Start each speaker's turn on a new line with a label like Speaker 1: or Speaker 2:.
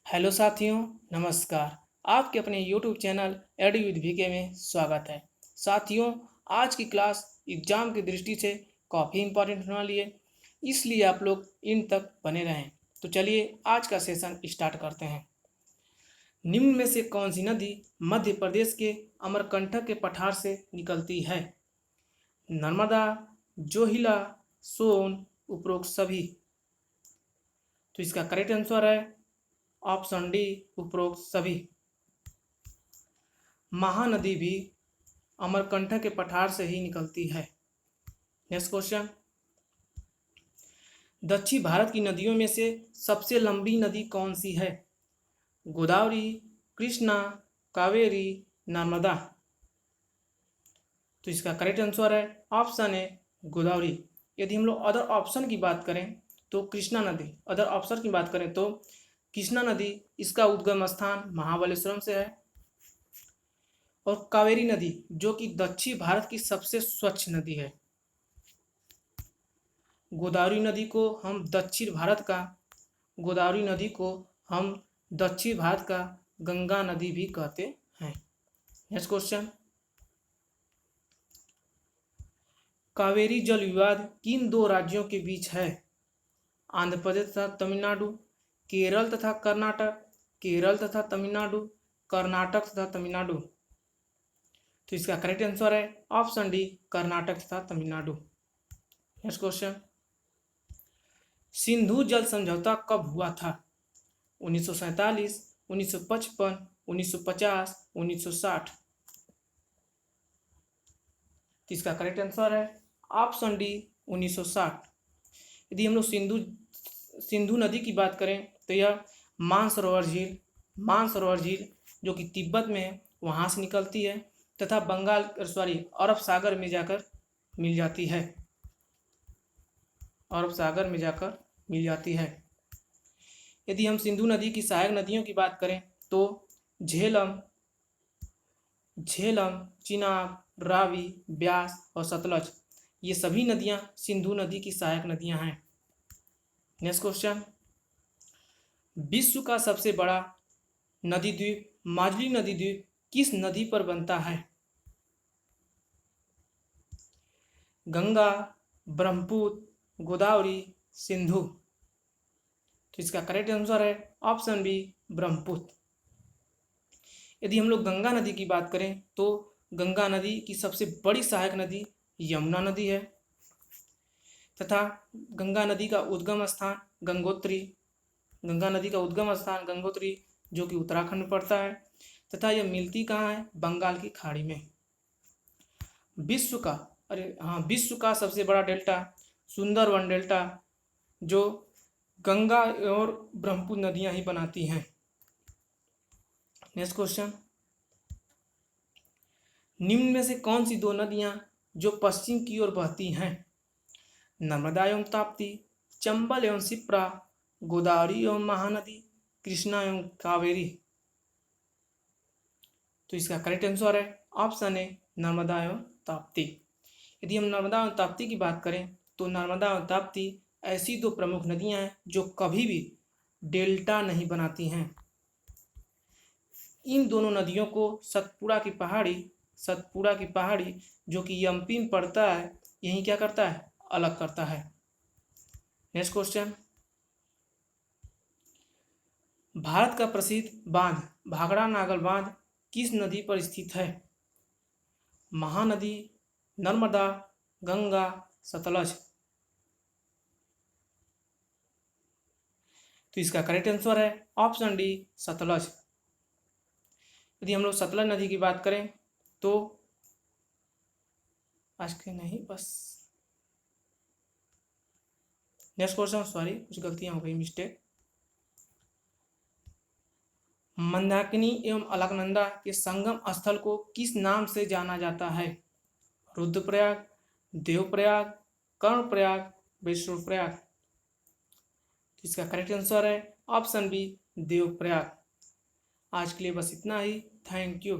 Speaker 1: Hello साथियों, नमस्कार। आपके अपने YouTube channel AD with VK में स्वागत है। साथियों, आज की क्लास एग्जाम की दृष्टि से काफ़ी इम्पोर्टेंट होने वाली है, इसलिए आप लोग इन तक बने रहें। तो चलिए आज का सेशन स्टार्ट करते हैं। निम्न में से कौन सी नदी मध्य प्रदेश के अमरकंटक के पठार से निकलती है? नर्मदा, जोहिला, सोन, उपरोक्त सभी। तो इसका करेक्ट आंसर है ऑप्शन डी, उपरोक्त सभी। महानदी भी अमरकंटक के पठार से ही निकलती है। नेक्स्ट क्वेश्चन, दक्षिण भारत की नदियों में से सबसे लंबी नदी कौन सी है? गोदावरी, कृष्णा, कावेरी, नर्मदा। तो इसका करेक्ट आंसर है ऑप्शन ए, गोदावरी। यदि हम लोग अदर ऑप्शन की बात करें तो कृष्णा नदी, अदर ऑप्शन की बात करें तो कृष्णा नदी, इसका उद्गम स्थान महाबलेश्वरम से है। और कावेरी नदी जो कि दक्षिण भारत की सबसे स्वच्छ नदी है। गोदावरी नदी को हम दक्षिण भारत का गोदावरी नदी को हम दक्षिण भारत का गंगा नदी भी कहते हैं। नेक्स्ट क्वेश्चन, कावेरी जल विवाद किन दो राज्यों के बीच है? आंध्र प्रदेश तथा तमिलनाडु, केरल तथा कर्नाटक, केरल तथा तमिलनाडु, कर्नाटक तथा तमिलनाडु। तो इसका करेक्ट आंसर है ऑप्शन डी, कर्नाटक तथा तमिलनाडु। नेक्स्ट क्वेश्चन, सिंधु जल समझौता कब हुआ था? 1947, 1955, 1950, 1960। तो इसका करेक्ट आंसर है ऑप्शन डी, 1960। यदि हम लोग सिंधु नदी की बात करें तो यह मानसरोवर झील जो कि तिब्बत में है वहाँ से निकलती है तथा अरब सागर में जाकर मिल जाती है। अरब सागर में जाकर मिल जाती है। यदि हम सिंधु नदी की सहायक नदियों की बात करें तो झेलम, चिनाब, रावी, ब्यास और सतलज, ये सभी नदियां सिंधु नदी की सहायक नदियां हैं। नेक्स्ट क्वेश्चन, विश्व का सबसे बड़ा नदी द्वीप माजुली नदी द्वीप किस नदी पर बनता है? गंगा, ब्रह्मपुत्र, गोदावरी, सिंधु। तो इसका करेक्ट आंसर है ऑप्शन बी, ब्रह्मपुत्र। यदि हम लोग गंगा नदी की बात करें तो गंगा नदी की सबसे बड़ी सहायक नदी यमुना नदी है तथा गंगा नदी का उद्गम स्थान गंगोत्री जो कि उत्तराखंड में पड़ता है तथा यह मिलती कहाँ है? बंगाल की खाड़ी में। विश्व का सबसे बड़ा डेल्टा सुंदरवन डेल्टा जो गंगा और ब्रह्मपुत्र नदियां ही बनाती हैं। नेक्स्ट क्वेश्चन, निम्न में से कौन सी दो नदियां जो पश्चिम की ओर बहती हैं? नर्मदा एवं ताप्ती, चंबल एवं शिप्रा, गोदावरी एवं महानदी, कृष्णा एवं कावेरी। तो इसका करेक्ट आंसर है ऑप्शन ए, नर्मदा एवं ताप्ती। यदि हम नर्मदा एवं ताप्ती की बात करें तो नर्मदा एवं ताप्ती ऐसी दो प्रमुख नदियां हैं जो कभी भी डेल्टा नहीं बनाती हैं। इन दोनों नदियों को सतपुड़ा की पहाड़ी जो कि एमपी में पड़ता है, यही क्या करता है? अलग करता है। नेक्स्ट क्वेश्चन, भारत का प्रसिद्ध बांध भाखड़ा नागल बांध किस नदी पर स्थित है? महानदी, नर्मदा, गंगा, सतलज। तो इसका करेक्ट आंसर है ऑप्शन डी, सतलज। यदि हम लोग सतलज नदी की बात करें तो आज के नहीं बस नेक्स्ट क्वेश्चन, सॉरी कुछ गलतियां हो गई, मिस्टेक। मंदाकिनी एवं अलकनंदा के संगम स्थल को किस नाम से जाना जाता है? रुद्रप्रयाग, देवप्रयाग, कर्णप्रयाग, वैष्णोप्रयाग। इसका करेक्ट आंसर है ऑप्शन बी, देवप्रयाग। आज के लिए बस इतना ही। Thank you.